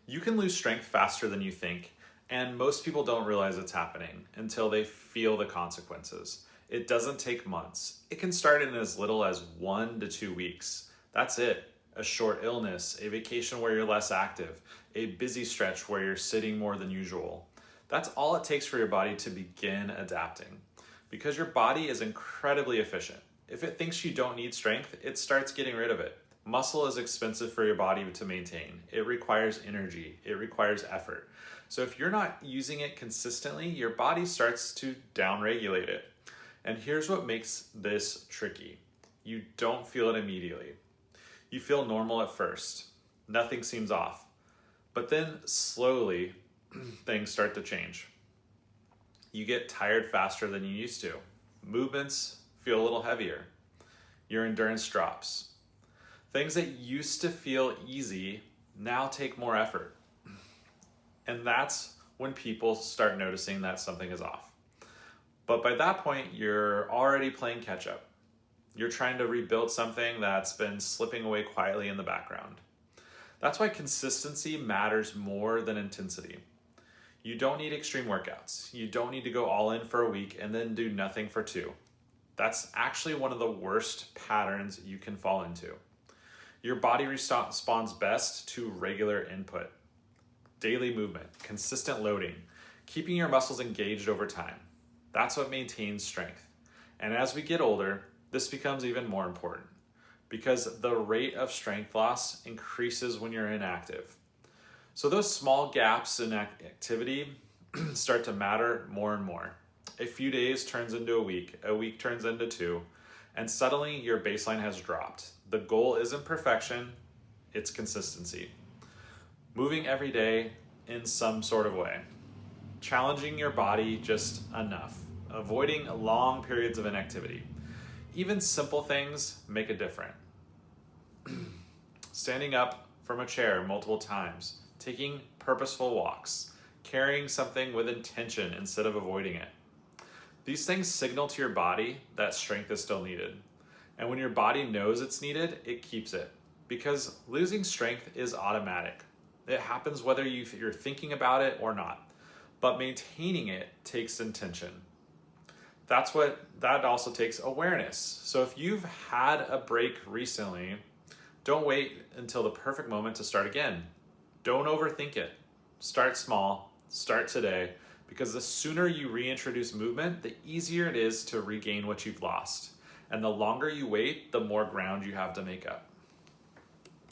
You can lose strength faster than you think, and most people don't realize it's happening until they feel the consequences. It doesn't take months. It can start in as little as 1 to 2 weeks. That's it. A short illness, a vacation where you're less active, a busy stretch where you're sitting more than usual. That's all it takes for your body to begin adapting. Because your body is incredibly efficient. If it thinks you don't need strength, it starts getting rid of it. Muscle is expensive for your body to maintain. It requires energy. It requires effort. So if you're not using it consistently, your body starts to downregulate it. And here's what makes this tricky. You don't feel it immediately. You feel normal at first. Nothing seems off. But then slowly, things start to change. You get tired faster than you used to. Movements feel a little heavier. Your endurance drops. Things that used to feel easy now take more effort. And that's when people start noticing that something is off. But by that point, you're already playing catch up. You're trying to rebuild something that's been slipping away quietly in the background. That's why consistency matters more than intensity. You don't need extreme workouts. You don't need to go all in for a week and then do nothing for 2. That's actually one of the worst patterns you can fall into. Your body responds best to regular input, daily movement, consistent loading, keeping your muscles engaged over time. That's what maintains strength. And as we get older, this becomes even more important because the rate of strength loss increases when you're inactive. So those small gaps in activity start to matter more and more. A few days turns into a week turns into 2, and suddenly your baseline has dropped. The goal isn't perfection, it's consistency. Moving every day in some sort of way. Challenging your body just enough. Avoiding long periods of inactivity. Even simple things make a difference. Standing up from a chair multiple times. Taking purposeful walks. Carrying something with intention instead of avoiding it. These things signal to your body that strength is still needed. And when your body knows it's needed, it keeps it. Because losing strength is automatic. It happens whether you're thinking about it or not. But maintaining it takes intention. That also takes awareness. So if you've had a break recently, don't wait until the perfect moment to start again. Don't overthink it. Start small, start today, because the sooner you reintroduce movement, the easier it is to regain what you've lost. And the longer you wait, the more ground you have to make up.